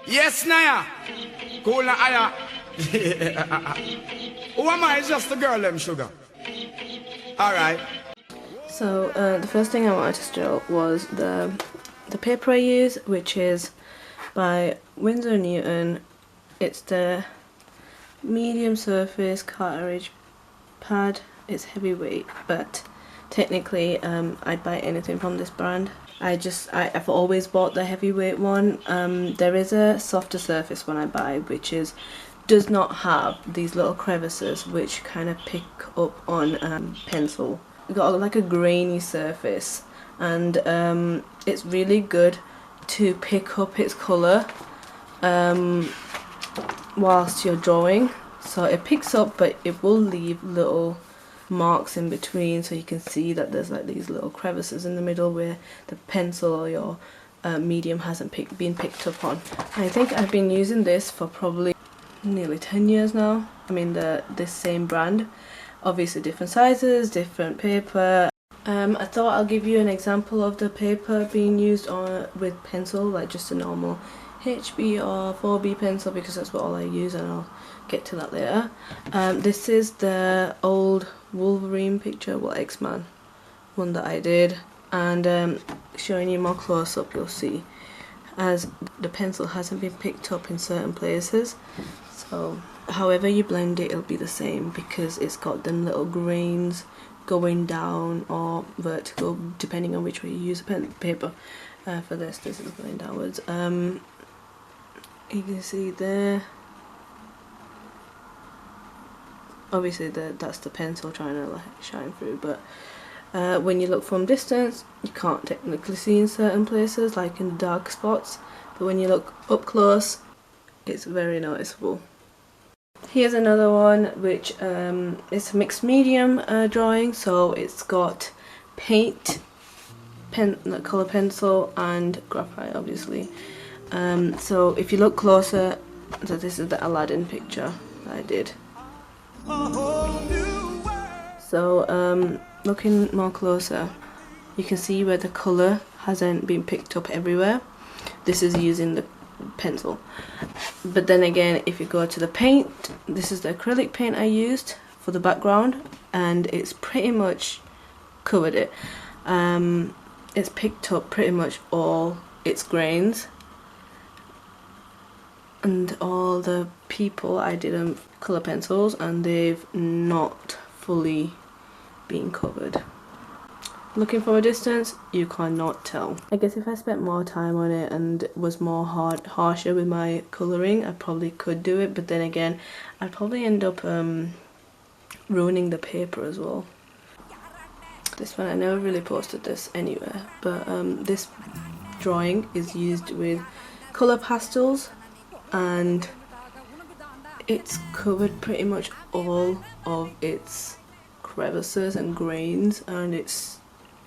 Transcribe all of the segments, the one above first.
Yes, Naya. Cool na aya. Who am I? It's just the girl, them sugar. Alright. So the first thing I wanted to show was the paper I use, which is by Winsor & Newton. It's the medium surface cartridge pad. It's heavyweight, but technically I'd buy anything from this brand. I've always bought the heavyweight one. There is a softer surface one I buy, which does not have these little crevices which kind of pick up on pencil. It's got like a grainy surface, and it's really good to pick up its colour whilst you're drawing. So it picks up, but it will leave little marks in between, so you can see that there's like these little crevices in the middle where the pencil or your medium hasn't been picked up on. I think I've been using this for probably nearly 10 years now. I mean this same brand, obviously different sizes, different paper. I thought I'll give you an example of the paper being used with pencil, like just a normal HB or 4B pencil, because that's what all I use, and I'll get to that later. This is the old Wolverine picture, well, X-Man one that I did, and showing you more close up, you'll see as the pencil hasn't been picked up in certain places. So however you blend it, it'll be the same, because it's got them little grains going down or vertical depending on which way you use the paper. For this is going downwards. You can see there, obviously that's the pencil trying to like shine through, but when you look from distance you can't technically see in certain places, like in dark spots, but when you look up close it's very noticeable. Here's another one which is a mixed medium drawing, so it's got paint, colour pencil and graphite obviously. So if you look closer, so this is the Aladdin picture that I did. So looking more closer, you can see where the colour hasn't been picked up everywhere. This is using the pencil. But then again, if you go to the paint, this is the acrylic paint I used for the background, and it's pretty much covered it. It's picked up pretty much all its grains, and all the people I did colour pencils, and they've not fully been covered. Looking from a distance, you cannot tell. I guess if I spent more time on it and was more harsher with my colouring, I probably could do it, but then again I'd probably end up ruining the paper as well. This one, I never really posted this anywhere, but this drawing is used with colour pastels, and it's covered pretty much all of its crevices and grains, and it's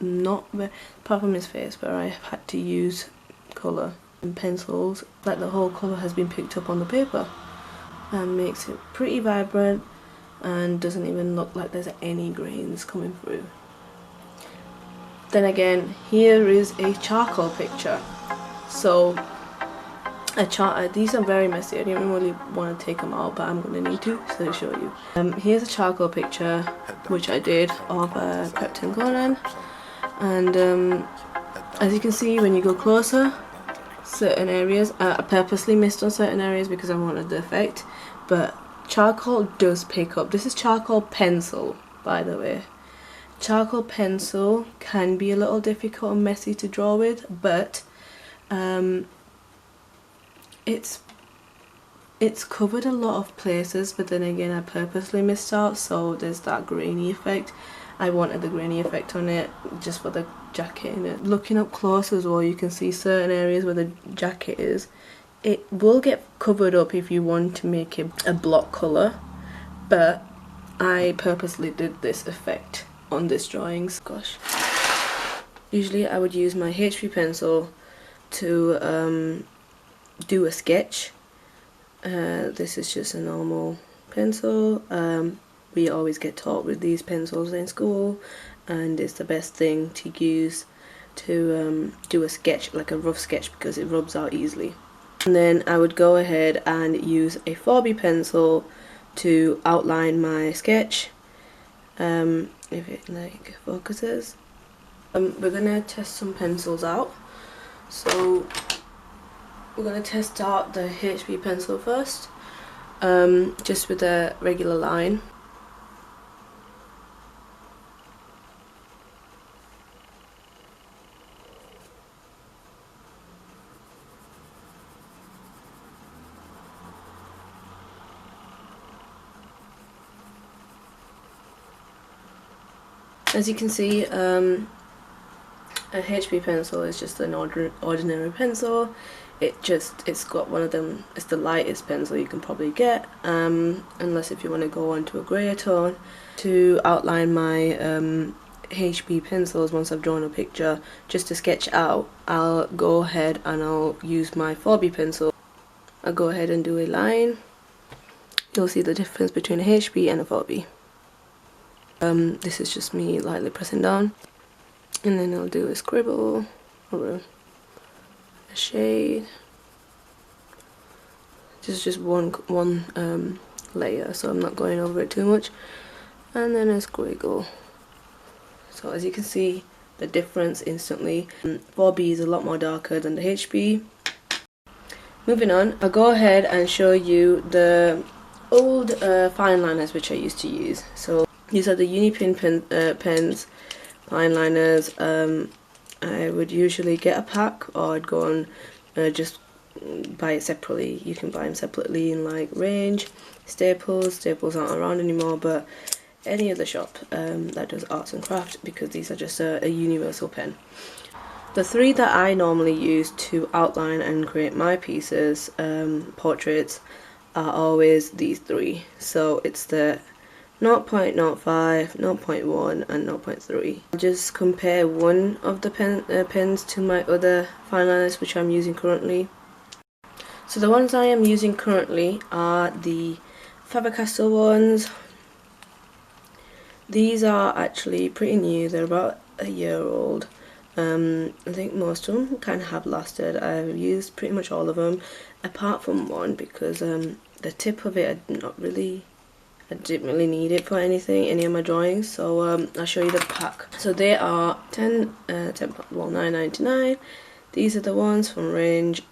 not, apart from his face where I have had to use colour and pencils, like the whole colour has been picked up on the paper, and makes it pretty vibrant and doesn't even look like there's any grains coming through. Then again, here is a charcoal picture. So these are very messy. I didn't really want to take them out, but I'm going to need to, so I'll show you. Here's a charcoal picture which I did of Captain Conan, and as you can see when you go closer, certain areas, I purposely missed on certain areas because I wanted the effect, but charcoal does pick up. This is charcoal pencil, by the way. Charcoal pencil can be a little difficult and messy to draw with, but it's covered a lot of places, but then again I purposely missed out, so there's that grainy effect. I wanted the grainy effect on it just for the jacket in it. Looking up close as well, you can see certain areas where the jacket is. It will get covered up if you want to make it a block colour, but I purposely did this effect on this drawings. Gosh. Usually I would use my HB pencil to do a sketch. This is just a normal pencil. We always get taught with these pencils in school, and it's the best thing to use to do a sketch, like a rough sketch, because it rubs out easily. And then I would go ahead and use a 4B pencil to outline my sketch, if it like focuses. We're gonna test some pencils out. So we're gonna test out the HB pencil first, just with a regular line. As you can see, a HB pencil is just an ordinary pencil. It's got one of them, it's the lightest pencil you can probably get, unless if you want to go on to a grayer tone. To outline my HB pencils, once I've drawn a picture, just to sketch out, I'll go ahead and I'll use my 4B pencil. I'll go ahead and do a line. You'll see the difference between a HB and a 4B. This is just me lightly pressing down, and then I'll do a scribble or a shade. Just one layer, so I'm not going over it too much, and then a squiggle. So as you can see, the difference instantly. 4B is a lot more darker than the HB. Moving on, I'll go ahead and show you the old fine liners which I used to use. So these are the Unipin pens, fine liners. I would usually get a pack, or I'd go on just buy it separately. You can buy them separately in like Range, Staples. Staples aren't around anymore, but any other shop that does arts and crafts, because these are just a universal pen. The three that I normally use to outline and create my pieces, portraits, are always these three. So it's the 0.05, 0.1 and 0.3. I'll just compare one of the pens to my other fine liners which I'm using currently. So the ones I am using currently are the Faber-Castell ones. These are actually pretty new, they're about a year old. I think most of them kind of have lasted. I've used pretty much all of them, apart from one, because the tip of it I didn't really need it for any of my drawings. So I'll show you the pack. So they are 9.99. These are the ones from Range.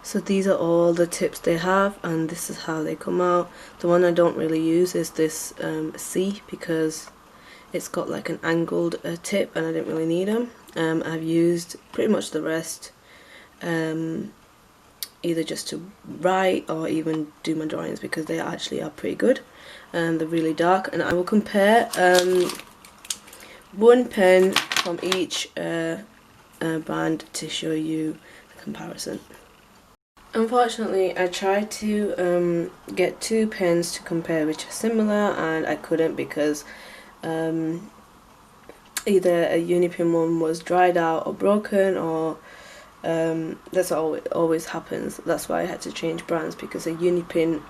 So these are all the tips they have, and this is how they come out. The one I don't really use is this C, because it's got like an angled tip and I didn't really need them. I've used pretty much the rest, either just to write or even do my drawings, because they actually are pretty good. They're really dark, and I will compare one pen from each brand to show you the comparison. Unfortunately, I tried to get two pens to compare which are similar, and I couldn't, because either a Unipin one was dried out or broken, or that's always happens. That's why I had to change brands, because a Unipin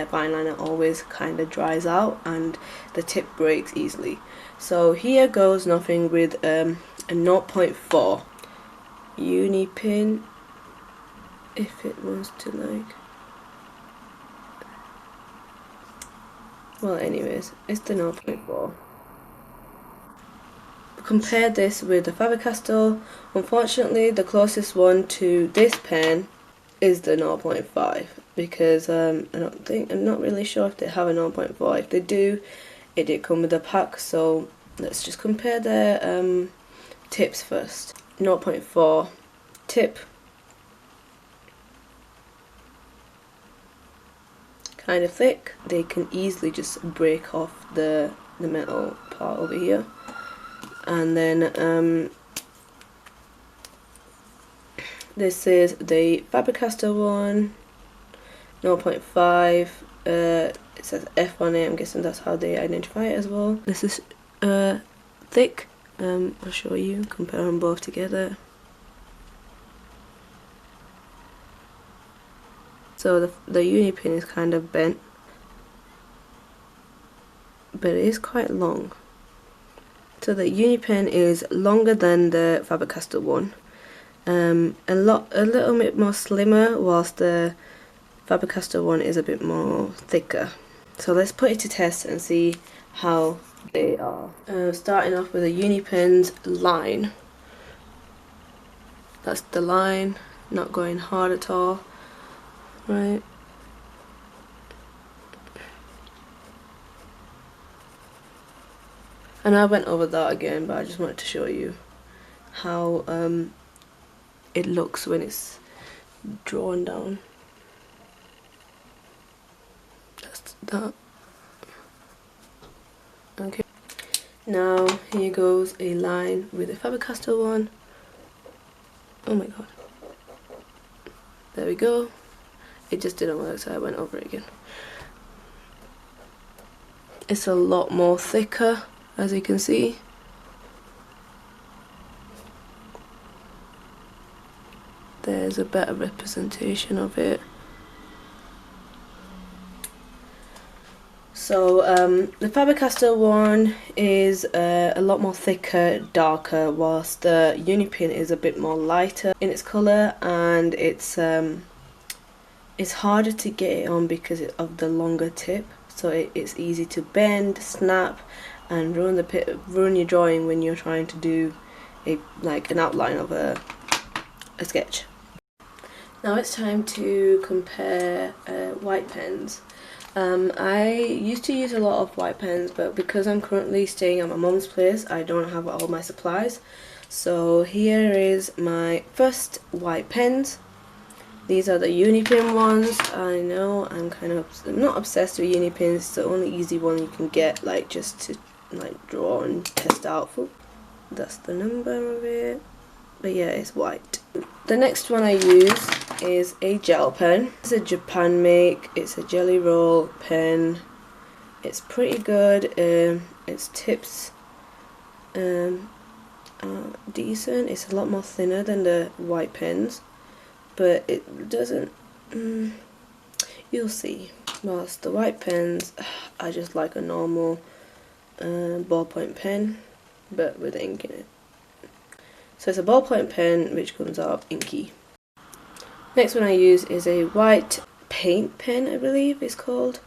fine liner always kind of dries out and the tip breaks easily. So here goes nothing with a 0.4 Unipin, if it wants to like. Well, anyways, it's the 0.4. Compare this with the Faber-Castell. Unfortunately, the closest one to this pen is the 0.5, because I'm not really sure if they have a 0.4. If they do, it did come with a pack. So let's just compare their tips first. 0.4 tip, kind of thick. They can easily just break off the metal part over here. And then this is the Faber-Castell one, 0.5. It says F on it. I'm guessing that's how they identify it as well. This is thick. I'll show you, compare them both together. So the Unipin is kind of bent, but it is quite long. So the uni pen is longer than the Faber-Castell one. A little bit more slimmer, whilst the Faber-Castell one is a bit more thicker. So let's put it to test and see how they are. Starting off with a uni pen's line. That's the line, not going hard at all, right? And I went over that again, but I just wanted to show you how it looks when it's drawn down. That's that. Okay. Now here goes a line with the Faber-Castell one. Oh my god. There we go. It just didn't work, so I went over it again. It's a lot more thicker, as you can see. There's a better representation of it. So the Faber-Castell one is a lot more thicker, darker, whilst the uni pen is a bit more lighter in its colour, and it's harder to get it on because of the longer tip. So it's easy to bend, snap, and ruin your drawing when you're trying to do an outline of a sketch. Now it's time to compare white pens. I used to use a lot of white pens, but because I'm currently staying at my mom's place, I don't have all my supplies. So here is my first white pens. These are the uni pen ones. I know I'm not obsessed with uni pens. It's the only easy one you can get, just to draw and test out for. That's the number of it. But yeah, it's white. The next one I use is a gel pen. It's a Japan make. It's a jelly roll pen. It's pretty good. Its tips are decent. It's a lot more thinner than the white pens, but it doesn't. You'll see. Whilst the white pens, I just like a normal ballpoint pen, but with ink in it. So it's a ballpoint pen which comes out inky. Next one I use is a white paint pen, I believe it's called.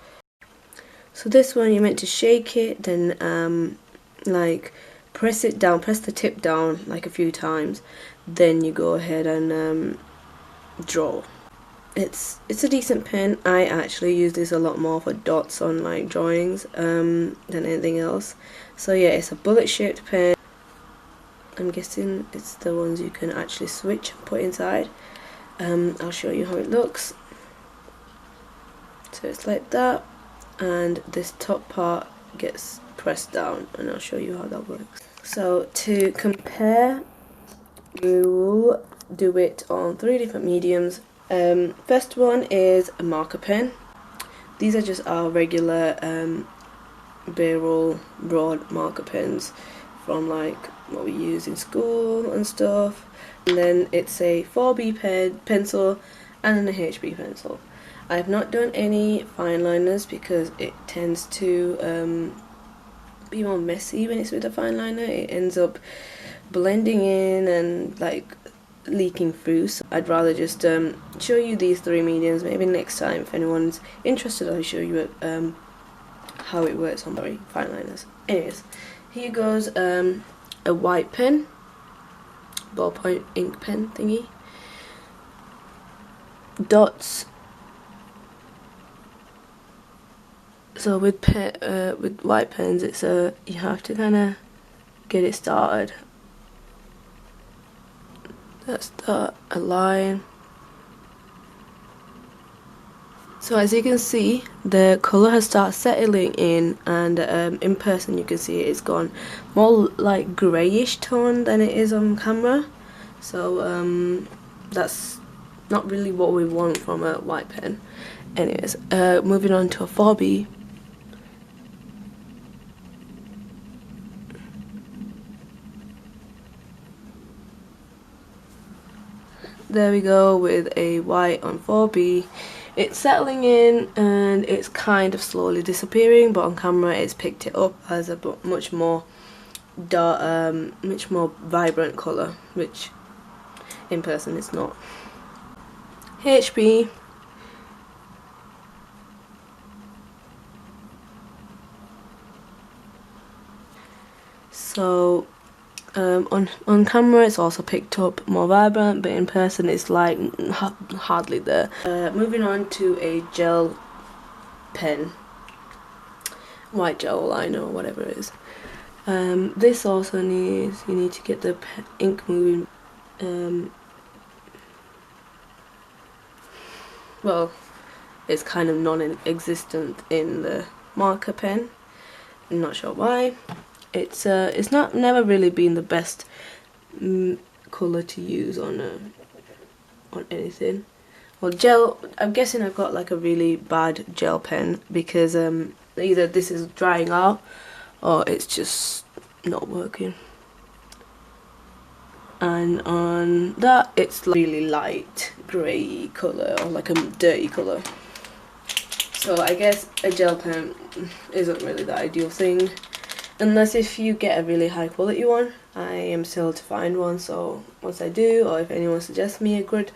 So this one you're meant to shake it, then press it down, press the tip down a few times, then you go ahead and draw. It's a decent pen. I actually use this a lot more for dots on drawings than anything else. So yeah, it's a bullet shaped pen. I'm guessing it's the ones you can actually switch and put inside. I'll show you how it looks. So it's like that, and this top part gets pressed down, and I'll show you how that works. So to compare, we will do it on 3 different mediums. First one is a marker pen. These are just our regular Bay-Roll broad marker pens from what we use in school and stuff. And then it's a 4B pencil and then a HB pencil. I have not done any fine liners because it tends to be more messy when it's with a fine liner. It ends up blending in and leaking through. So I'd rather just show you these 3 mediums. Maybe next time, if anyone's interested, I'll show you how it works on fine liners. Anyways, here goes a white pen, ballpoint ink pen thingy. Dots. So with white pens, it's you have to kind of get it started. That's a line. So as you can see, the colour has started settling in, and in person you can see it's gone more greyish tone than it is on camera. So that's not really what we want from a white pen. Anyways, moving on to a 4B. There we go with a white on 4B. It's settling in and it's kind of slowly disappearing, but on camera it's picked it up as a much more much more vibrant colour, which in person it's not. HB. So on camera it's also picked up more vibrant, but in person it's like hardly there. Moving on to a gel pen, white gel liner, whatever it is. This also you need to get the ink moving. Well, it's kind of non-existent in the marker pen. I'm not sure why. It's never really been the best colour to use on anything. Well, gel, I'm guessing I've got like a really bad gel pen, because either this is drying out or it's just not working. And on that it's like really light grey colour, or like a dirty colour. So I guess a gel pen isn't really the ideal thing, unless if you get a really high quality one. I am still to find one, so once I do, or if anyone suggests me a good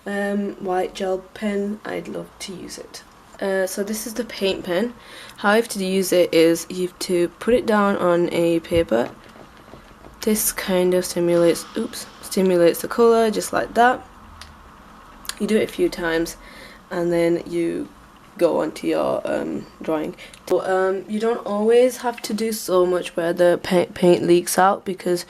white gel pen, I'd love to use it. So this is the paint pen. How you have to use it is you have to put it down on a paper. This kind of stimulates the colour, just like that. You do it a few times and then you go onto your drawing. So, you don't always have to do so much where the paint leaks out, because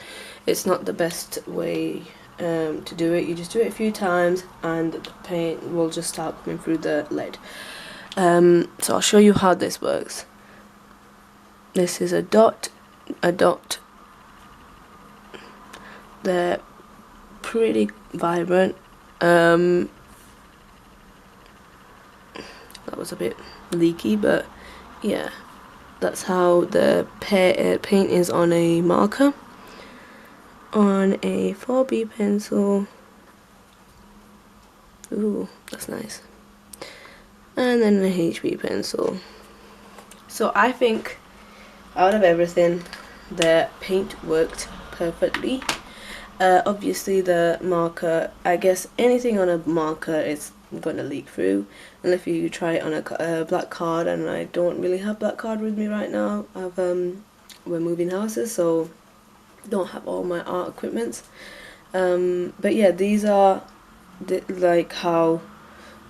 it's not the best way to do it. You just do it a few times and the paint will just start coming through the lead. So I'll show you how this works. This is a dot. They're pretty vibrant. That was a bit leaky, but yeah, that's how the paint is on a marker. On a 4B pencil. Ooh, that's nice. And then a HB pencil. So I think out of everything, the paint worked perfectly. Obviously the marker, I guess anything on a marker is going to leak through, and if you try it on a black card, and I don't really have black card with me right now. We're moving houses, so don't have all my art equipment. But yeah, these are like how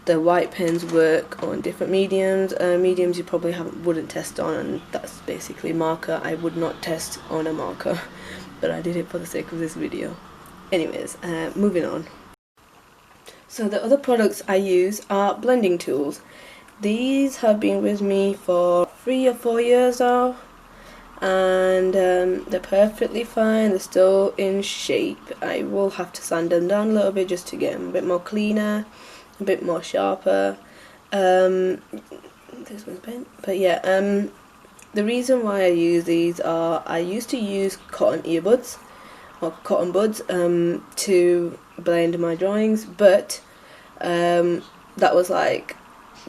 the white pens work on different mediums. Mediums you probably wouldn't test on, and that's basically marker. I would not test on a marker, but I did it for the sake of this video. Anyways, moving on. So the other products I use are blending tools. These have been with me for 3 or 4 years now, and they're perfectly fine. They're still in shape. I will have to sand them down a little bit just to get them a bit more cleaner, a bit more sharper. This one's bent, but yeah. The reason why I use these are, I used to use cotton earbuds or cotton buds to blend my drawings, but that was like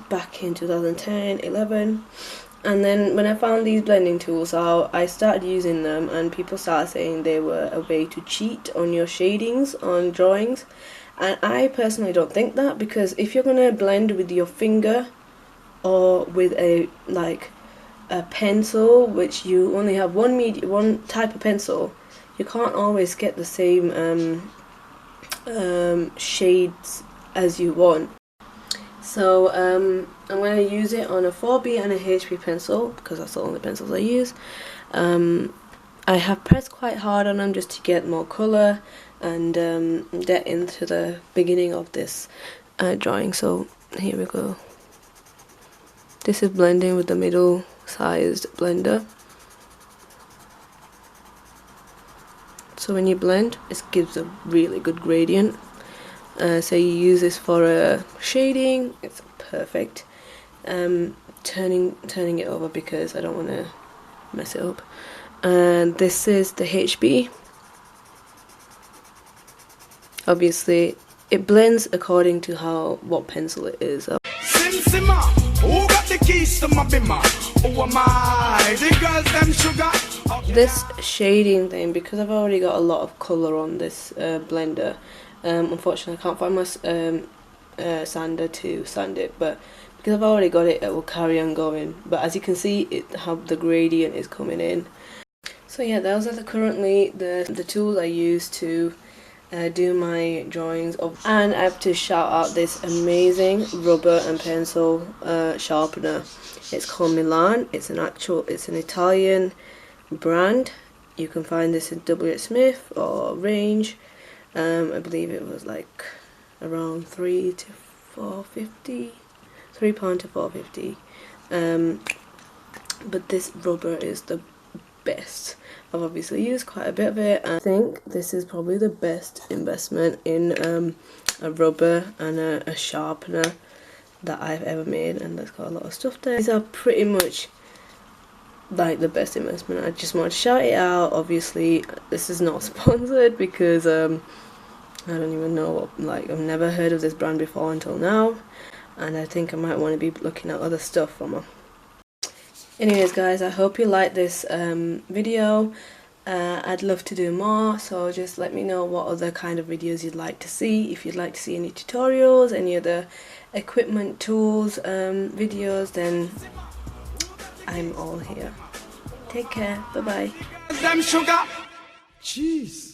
back in 2010, 11, and then when I found these blending tools out, I started using them, and people started saying they were a way to cheat on your shadings on drawings, and I personally don't think that, because if you're gonna blend with your finger or with a pencil, which you only have one type of pencil, you can't always get the same shades as you want. So I'm going to use it on a 4B and a HB pencil, because that's the only pencils I use. I have pressed quite hard on them just to get more colour and get into the beginning of this drawing. So here we go. This is blending with the middle sized blender. So when you blend, it gives a really good gradient. So you use this for shading, it's perfect. Turning it over because I don't want to mess it up. And this is the HB. Obviously it blends according to what pencil it is. Sim Simma, who got the keys to my bimmer? Who am I? The girls them sugar. This shading thing, because I've already got a lot of colour on this blender, unfortunately I can't find my sander to sand it, but because I've already got it, it will carry on going. But as you can see, how the gradient is coming in. So yeah, those are currently the tools I use to do my drawings of. And I have to shout out this amazing rubber and pencil sharpener. It's called Milan. It's an Italian brand. You can find this in WH Smith or Range. I believe it was like around £3 to £4.50. £3 to £4.50. But this rubber is the best. I've obviously used quite a bit of it. I think this is probably the best investment in a rubber and a sharpener that I've ever made, and that's got a lot of stuff there. These are pretty much like the best investment. I just want to shout it out. Obviously this is not sponsored because I don't even know I've never heard of this brand before until now, and I think I might want to be looking at other stuff from her. Anyways guys, I hope you like this video. I'd love to do more, so just let me know what other kind of videos you'd like to see. If you'd like to see any tutorials, any other equipment, tools, videos, then I'm all here. Take care, bye bye. Them sugar. Jeez.